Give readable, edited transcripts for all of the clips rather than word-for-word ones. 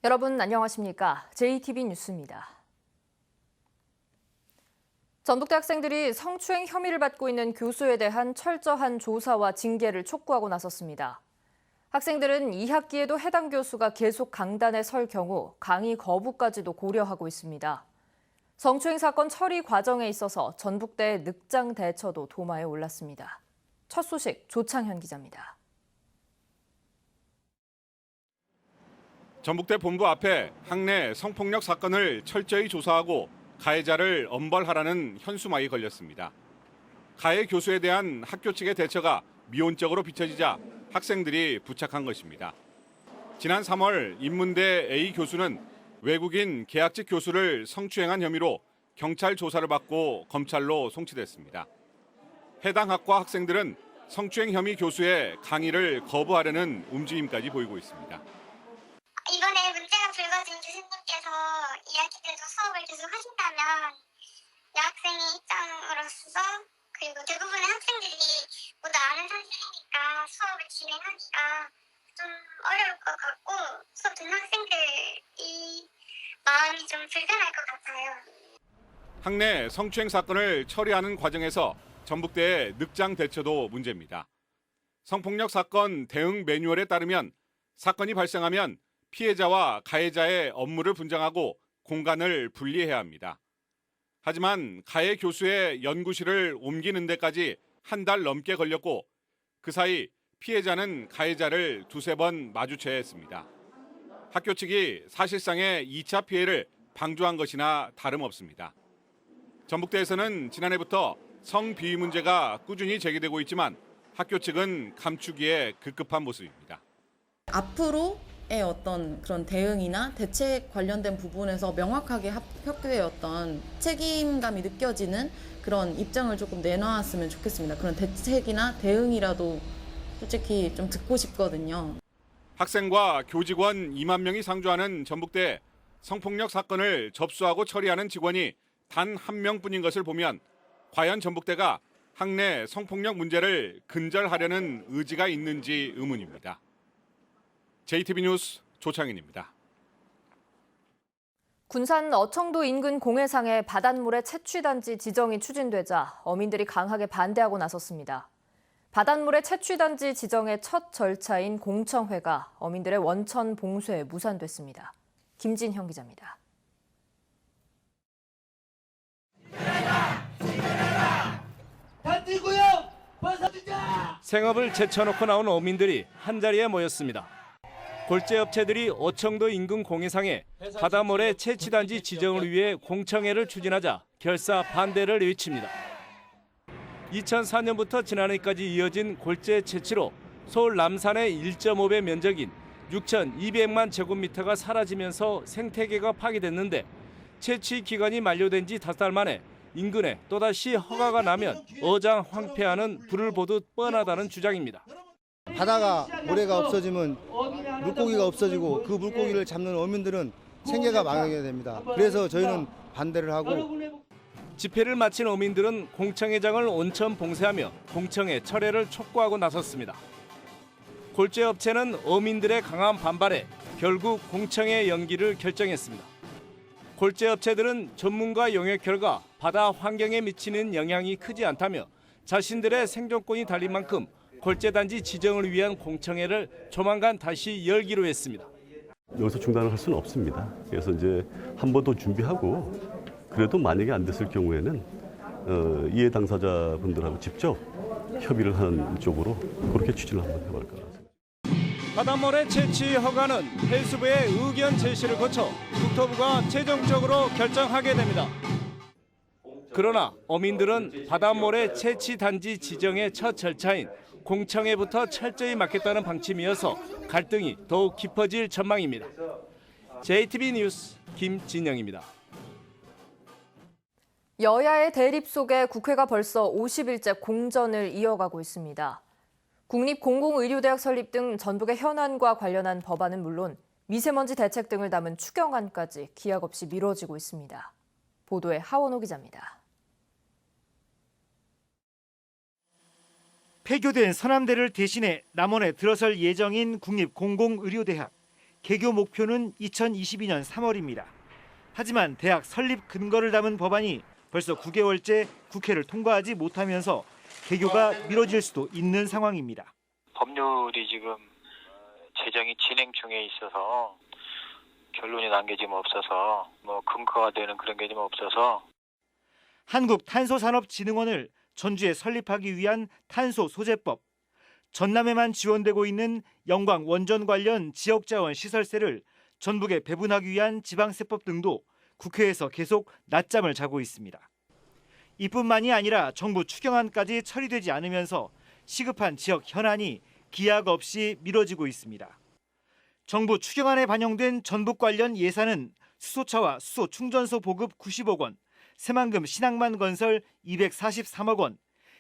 여러분 안녕하십니까? JTB 뉴스입니다. 전북대 학생들이 성추행 혐의를 받고 있는 교수에 대한 철저한 조사와 징계를 촉구하고 나섰습니다. 학생들은 2학기에도 해당 교수가 계속 강단에 설 경우 강의 거부까지도 고려하고 있습니다. 성추행 사건 처리 과정에 있어서 전북대 늑장 대처도 도마에 올랐습니다. 첫 소식 조창현 기자입니다. 전북대 본부 앞에 학내 성폭력 사건을 철저히 조사하고 가해자를 엄벌하라는 현수막이 걸렸습니다. 가해 교수에 대한 학교 측의 대처가 미온적으로 비춰지자 학생들이 부착한 것입니다. 지난 3월 인문대 A 교수는 외국인 계약직 교수를 성추행한 혐의로 경찰 조사를 받고 검찰로 송치됐습니다. 해당 학과 학생들은 성추행 혐의 교수의 강의를 거부하려는 움직임까지 보이고 있습니다. 이번에 문제가 불거진 교수님께서 2학기 때도 수업을 계속 하신다면 여학생의 입장으로서 그리고 대부분의 학생들이 모두 아는 사실이니까 수업을 진행하기가 좀 어려울 것 같고 수업 듣는 학생들이 마음이 좀 불편할 것 같아요. 학내 성추행 사건을 처리하는 과정에서 전북대의 늑장 대처도 문제입니다. 성폭력 사건 대응 매뉴얼에 따르면 사건이 발생하면 피해자와 가해자의 업무를 분장하고 공간을 분리해야 합니다. 하지만 가해 교수의 연구실을 옮기는 데까지 한 달 넘게 걸렸고 그 사이 피해자는 가해자를 두세 번 마주쳐야 했습니다. 학교 측이 사실상의 2차 피해를 방조한 것이나 다름없습니다. 전북대에서는 지난해부터 성비위 문제가 꾸준히 제기되고 있지만 학교 측은 감추기에 급급한 모습입니다. 앞으로의 어떤 그런 대응이나 대책 관련된 부분에서 명확하게 학교의 어떤 책임감이 느껴지는 그런 입장을 조금 내놓았으면 좋겠습니다. 그런 대책이나 대응이라도 솔직히 좀 듣고 싶거든요. 학생과 교직원 2만 명이 상주하는 전북대 성폭력 사건을 접수하고 처리하는 직원이 단 한 명뿐인 것을 보면 과연 전북대가 학내 성폭력 문제를 근절하려는 의지가 있는지 의문입니다. JTB 뉴스 조창현입니다. 군산 어청도 인근 공해상에 바닷물의 채취단지 지정이 추진되자 어민들이 강하게 반대하고 나섰습니다. 바닷물의 채취단지 지정의 첫 절차인 공청회가 어민들의 원천 봉쇄에 무산됐습니다. 김진형 기자입니다. 생업을 제쳐놓고 나온 어민들이 한자리에 모였습니다. 골재업체들이 어청도 인근 공해상에 바닷물의 채취단지 지정을 위해 공청회를 추진하자 결사 반대를 외칩니다. 2004년부터 지난해까지 이어진 골재 채취로 서울 남산의 1.5배 면적인 6,200만 제곱미터가 사라지면서 생태계가 파괴됐는데 채취 기간이 만료된 지 5달 만에 인근에 또다시 허가가 나면 어장 황폐하는 불을 보듯 뻔하다는 주장입니다. 바다가 모래가 없어지면 물고기가 없어지고 그 물고기를 잡는 어민들은 생계가 망하게 됩니다. 그래서 저희는 반대를 하고 집회를 마친 어민들은 공청회장을 온천 봉쇄하며 공청회 철회를 촉구하고 나섰습니다. 골재업체는 어민들의 강한 반발에 결국 공청회 연기를 결정했습니다. 골재업체들은 전문가 영역 결과 바다 환경에 미치는 영향이 크지 않다며 자신들의 생존권이 달린 만큼 골재단지 지정을 위한 공청회를 조만간 다시 열기로 했습니다. 여기서 중단을 할 수는 없습니다. 그래서 이제 한 번 더 준비하고 그래도 만약에 안 됐을 경우에는 이해 당사자분들하고 직접 협의를 하는 쪽으로 그렇게 추진을 한번 해볼까 합니다. 바닷물의 채취 허가는 해수부의 의견 제시를 거쳐 국토부가 최종적으로 결정하게 됩니다. 그러나 어민들은 바닷물의 채취 단지 지정의 첫 절차인 공청회부터 철저히 막겠다는 방침이어서 갈등이 더욱 깊어질 전망입니다. JTB 뉴스 김진영입니다. 여야의 대립 속에 국회가 벌써 50일째 공전을 이어가고 있습니다. 국립공공의료대학 설립 등 전북의 현안과 관련한 법안은 물론 미세먼지 대책 등을 담은 추경안까지 기약 없이 미뤄지고 있습니다. 보도에 하원호 기자입니다. 폐교된 서남대를 대신해 남원에 들어설 예정인 국립공공의료대학. 개교 목표는 2022년 3월입니다. 하지만 대학 설립 근거를 담은 법안이 벌써 9개월째 국회를 통과하지 못하면서 개교가 미뤄질 수도 있는 상황입니다. 법률이 지금 제정이 진행 중에 있어서 결론이 난 게 지금 없어서 근거가 되는 그런 게 지금 없어서 한국탄소산업진흥원을 전주에 설립하기 위한 탄소소재법, 전남에만 지원되고 있는 영광 원전 관련 지역자원 시설세를 전북에 배분하기 위한 지방세법 등도 국회에서 계속 낮잠을 자고 있습니다. 이뿐만이 아니라 정부 추경안까지 처리되지 않으면서 시급한 지역 현안이 기약 없이 미뤄지고 있습니다. 정부 추경안에 반영된 전북 관련 예산은 수소차와 수소 충전소 보급 90억 원, 새만금 신항만 건설 243억 원,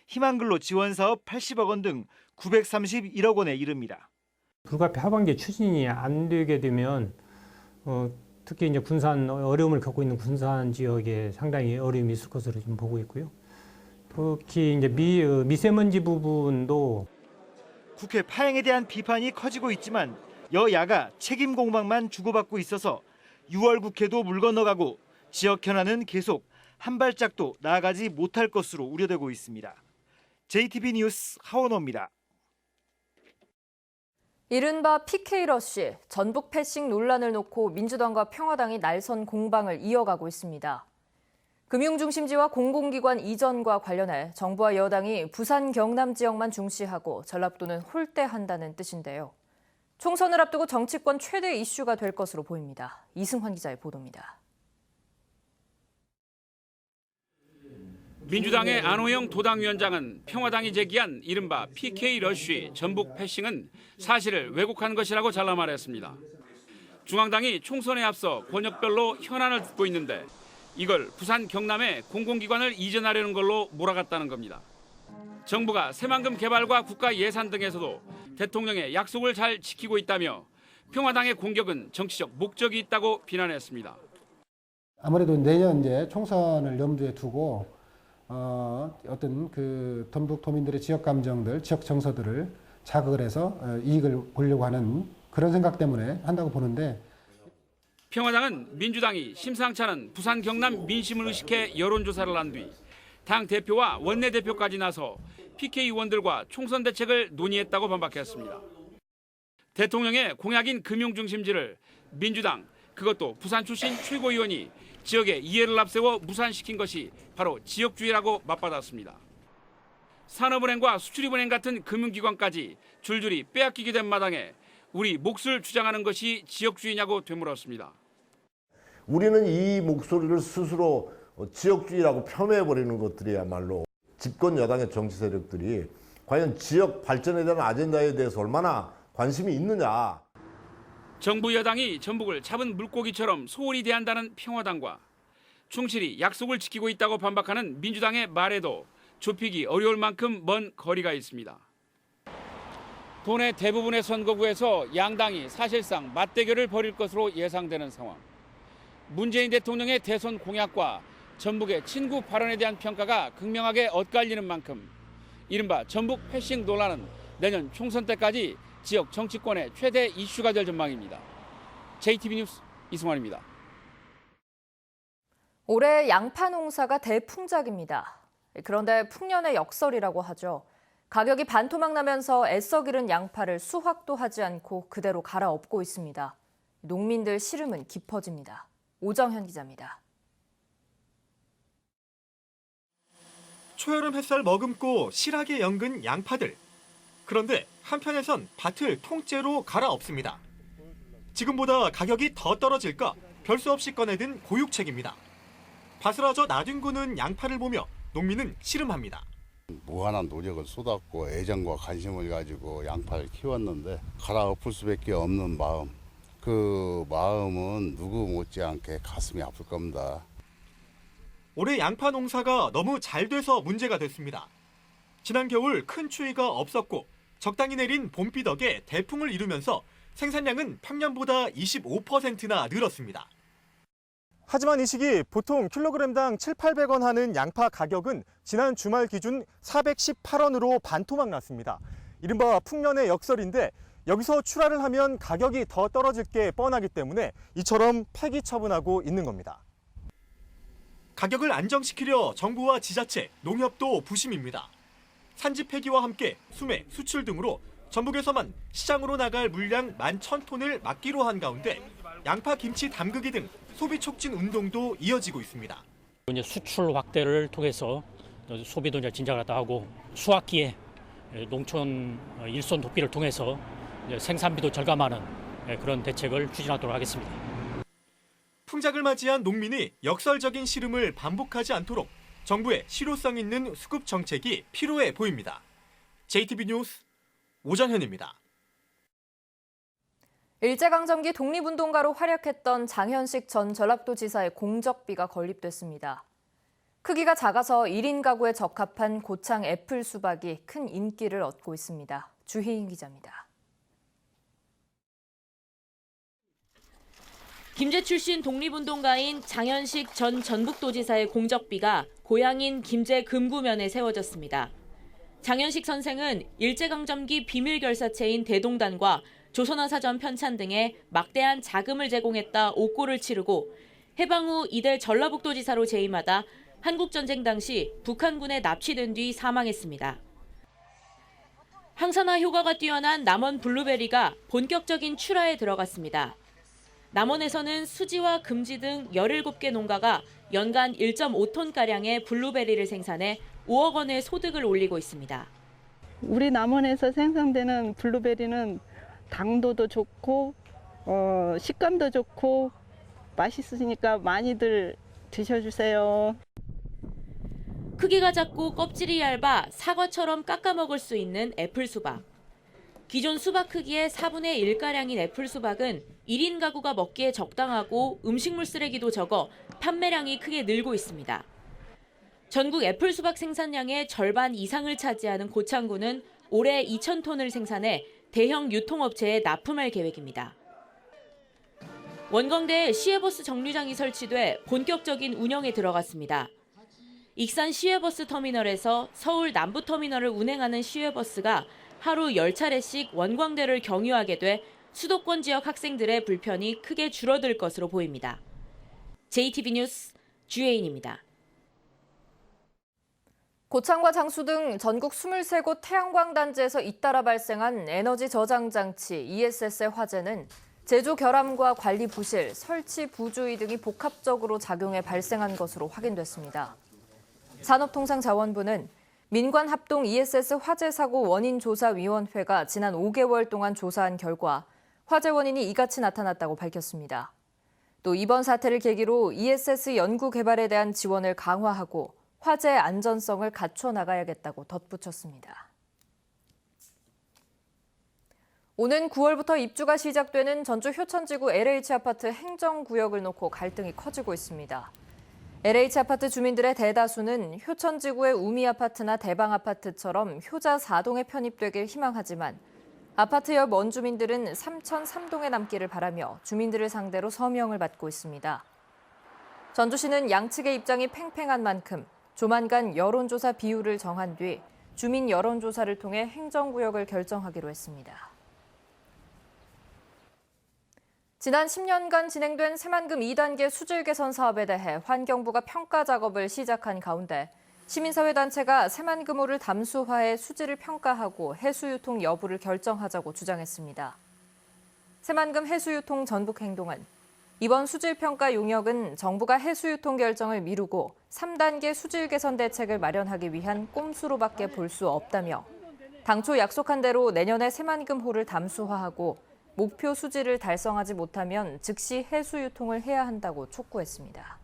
희망근로 지원사업 80억 원 등 931억 원에 이릅니다. 불가피 하반기 추진이 안 되게 되면 특히 이제 군산 어려움을 겪고 있는 군산 지역에 상당히 어려움이 있을 것으로 좀 보고 있고요. 특히 이제 미세먼지 부분도 국회 파행에 대한 비판이 커지고 있지만 여야가 책임 공방만 주고받고 있어서 6월 국회도 물 건너가고 지역 현안은 계속 한 발짝도 나아가지 못할 것으로 우려되고 있습니다. JTB 뉴스 하원호입니다. 이른바 PK러쉬, 전북 패싱 논란을 놓고 민주당과 평화당이 날선 공방을 이어가고 있습니다. 금융중심지와 공공기관 이전과 관련해 정부와 여당이 부산 경남 지역만 중시하고 전라도는 홀대한다는 뜻인데요. 총선을 앞두고 정치권 최대 이슈가 될 것으로 보입니다. 이승환 기자의 보도입니다. 민주당의 안호영 도당위원장은 평화당이 제기한 이른바 PK러쉬 전북 패싱은 사실을 왜곡한 것이라고 잘라 말했습니다. 중앙당이 총선에 앞서 권역별로 현안을 듣고 있는데 이걸 부산 경남에 공공기관을 이전하려는 걸로 몰아갔다는 겁니다. 정부가 새만금 개발과 국가 예산 등에서도 대통령의 약속을 잘 지키고 있다며 평화당의 공격은 정치적 목적이 있다고 비난했습니다. 아무래도 내년 이제 총선을 염두에 두고 어떤 그 전북 도민들의 지역 감정들, 지역 정서들을 자극을 해서 이익을 보려고 하는 그런 생각 때문에 한다고 보는데 평화당은 민주당이 심상치 않은 부산 경남 민심을 의식해 여론조사를 한 뒤 당 대표와 원내대표까지 나서 PK 의원들과 총선 대책을 논의했다고 반박했습니다. 대통령의 공약인 금융중심지를 민주당, 그것도 부산 출신 최고위원이 지역의 이해를 앞세워 무산시킨 것이 바로 지역주의라고 맞받았습니다. 산업은행과 수출입은행 같은 금융기관까지 줄줄이 빼앗기게 된 마당에 우리 몫을 주장하는 것이 지역주의냐고 되물었습니다. 우리는 이 목소리를 스스로 지역주의라고 폄훼해버리는 것들이야말로 집권 여당의 정치 세력들이 과연 지역 발전에 대한 아젠다에 대해서 얼마나 관심이 있느냐. 정부 여당이 전북을 잡은 물고기처럼 소홀히 대한다는 평화당과 충실히 약속을 지키고 있다고 반박하는 민주당의 말에도 좁히기 어려울 만큼 먼 거리가 있습니다. 도내 대부분의 선거구에서 양당이 사실상 맞대결을 벌일 것으로 예상되는 상황. 문재인 대통령의 대선 공약과 전북의 친구 발언에 대한 평가가 극명하게 엇갈리는 만큼 이른바 전북 패싱 논란은 내년 총선 때까지 지역 정치권의 최대 이슈가 될 전망입니다. JTB 뉴스 이승환입니다. 올해 양파 농사가 대풍작입니다. 그런데 풍년의 역설이라고 하죠. 가격이 반토막 나면서 애써 기른 양파를 수확도 하지 않고 그대로 갈아엎고 있습니다. 농민들 시름은 깊어집니다. 오정현 기자입니다. 초여름 햇살 머금고 실하게 연근 양파들. 그런데 한편에선 밭을 통째로 갈아엎습니다. 지금보다 가격이 더 떨어질까 별 수 없이 꺼내든 고육책입니다. 바스라져 나뒹구는 양파를 보며 농민은 씨름합니다. 무한한 노력을 쏟았고 애정과 관심을 가지고 양파를 키웠는데 갈아엎을 수밖에 없는 마음. 그 마음은 누구 못지않게 가슴이 아플 겁니다. 올해 양파 농사가 너무 잘 돼서 문제가 됐습니다. 지난 겨울 큰 추위가 없었고 적당히 내린 봄비 덕에 대풍을 이루면서 생산량은 평년보다 25%나 늘었습니다. 하지만 이 시기 보통 킬로그램당 700~800원 하는 양파 가격은 지난 주말 기준 418원으로 반토막 났습니다. 이른바 풍년의 역설인데 여기서 출하를 하면 가격이 더 떨어질 게 뻔하기 때문에 이처럼 폐기 처분하고 있는 겁니다. 가격을 안정시키려 정부와 지자체, 농협도 부심입니다. 산지 폐기와 함께 수매, 수출 등으로 전북에서만 시장으로 나갈 물량 11,000톤을 막기로 한 가운데 양파, 김치 담그기 등 소비 촉진 운동도 이어지고 있습니다. 이제 수출 확대를 통해서 소비도 이제 진작하다 하고 수확기에 농촌 일손 돕기를 통해서 생산비도 절감하는 그런 대책을 추진하도록 하겠습니다. 풍작을 맞이한 농민이 역설적인 시름을 반복하지 않도록 정부의 실효성 있는 수급 정책이 필요해 보입니다. JTB 뉴스 오정현입니다. 일제강점기 독립운동가로 활약했던 장현식 전 전라도지사의 공적비가 건립됐습니다. 크기가 작아서 1인 가구에 적합한 고창 애플 수박이 큰 인기를 얻고 있습니다. 주희인 기자입니다. 김제 출신 독립운동가인 장현식 전 전북도지사의 공적비가 고향인 김제 금구면에 세워졌습니다. 장현식 선생은 일제강점기 비밀결사체인 대동단과 조선어사전 편찬 등에 막대한 자금을 제공했다 옥고를 치르고 해방 후 이대 전라북도지사로 재임하다 한국전쟁 당시 북한군에 납치된 뒤 사망했습니다. 항산화 효과가 뛰어난 남원 블루베리가 본격적인 출하에 들어갔습니다. 남원에서는 수지와 금지 등 17개 농가가 연간 1.5톤가량의 블루베리를 생산해 5억 원의 소득을 올리고 있습니다. 우리 남원에서 생산되는 블루베리는 당도도 좋고 식감도 좋고 맛있으니까 많이들 드셔주세요. 크기가 작고 껍질이 얇아 사과처럼 깎아 먹을 수 있는 애플 수박. 기존 수박 크기의 4분의 1가량인 애플 수박은 1인 가구가 먹기에 적당하고 음식물 쓰레기도 적어 판매량이 크게 늘고 있습니다. 전국 애플 수박 생산량의 절반 이상을 차지하는 고창군은 올해 2,000톤을 생산해 대형 유통업체에 납품할 계획입니다. 원광대에 시외버스 정류장이 설치돼 본격적인 운영에 들어갔습니다. 익산 시외버스 터미널에서 서울 남부터미널을 운행하는 시외버스가 하루 10차례씩 원광대를 경유하게 돼 수도권 지역 학생들의 불편이 크게 줄어들 것으로 보입니다. JTB 뉴스 주혜인입니다. 고창과 장수 등 전국 23곳 태양광 단지에서 잇따라 발생한 에너지 저장 장치 ESS의 화재는 제조 결함과 관리 부실, 설치 부주의 등이 복합적으로 작용해 발생한 것으로 확인됐습니다. 산업통상자원부는 민관 합동 ESS 화재 사고 원인 조사위원회가 지난 5개월 동안 조사한 결과 화재 원인이 이같이 나타났다고 밝혔습니다. 또 이번 사태를 계기로 ESS 연구 개발에 대한 지원을 강화하고 화재의 안전성을 갖춰 나가야겠다고 덧붙였습니다. 오는 9월부터 입주가 시작되는 전주 효천지구 LH아파트 행정구역을 놓고 갈등이 커지고 있습니다. LH아파트 주민들의 대다수는 효천지구의 우미아파트나 대방아파트처럼 효자 4동에 편입되길 희망하지만 아파트 옆 원주민들은 3천 3동에 남기를 바라며 주민들을 상대로 서명을 받고 있습니다. 전주시는 양측의 입장이 팽팽한 만큼 조만간 여론조사 비율을 정한 뒤 주민 여론조사를 통해 행정구역을 결정하기로 했습니다. 지난 10년간 진행된 새만금 2단계 수질 개선 사업에 대해 환경부가 평가 작업을 시작한 가운데 시민사회단체가 새만금호를 담수화해 수질을 평가하고 해수유통 여부를 결정하자고 주장했습니다. 새만금 해수유통 전북행동은 이번 수질평가 용역은 정부가 해수유통 결정을 미루고 3단계 수질 개선 대책을 마련하기 위한 꼼수로밖에 볼 수 없다며 당초 약속한 대로 내년에 새만금호를 담수화하고 목표 수질을 달성하지 못하면 즉시 해수유통을 해야 한다고 촉구했습니다.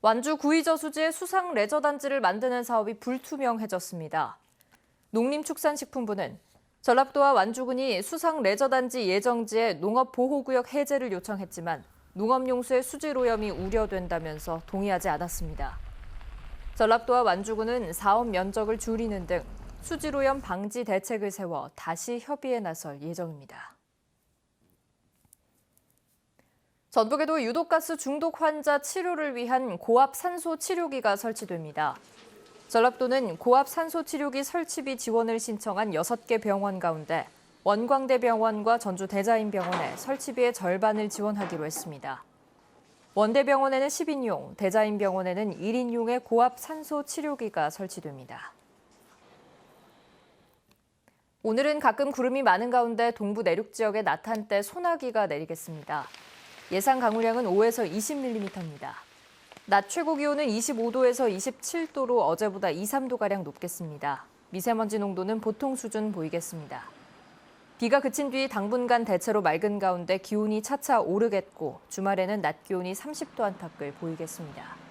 완주 구의저수지에 수상 레저단지를 만드는 사업이 불투명해졌습니다. 농림축산식품부는 전라도와 완주군이 수상 레저단지 예정지에 농업보호구역 해제를 요청했지만 농업용수의 수질오염이 우려된다면서 동의하지 않았습니다. 전라도와 완주군은 사업 면적을 줄이는 등 수질오염 방지 대책을 세워 다시 협의에 나설 예정입니다. 전북에도 유독가스 중독 환자 치료를 위한 고압 산소 치료기가 설치됩니다. 전라도는 고압 산소 치료기 설치비 지원을 신청한 6개 병원 가운데 원광대병원과 전주대자인병원에 설치비의 절반을 지원하기로 했습니다. 원대병원에는 10인용, 대자인병원에는 1인용의 고압 산소 치료기가 설치됩니다. 오늘은 가끔 구름이 많은 가운데 동부 내륙 지역에 낮 한때 소나기가 내리겠습니다. 예상 강우량은 5에서 20mm입니다. 낮 최고 기온은 25도에서 27도로 어제보다 2, 3도가량 높겠습니다. 미세먼지 농도는 보통 수준 보이겠습니다. 비가 그친 뒤 당분간 대체로 맑은 가운데 기온이 차차 오르겠고 주말에는 낮 기온이 30도 안팎을 보이겠습니다.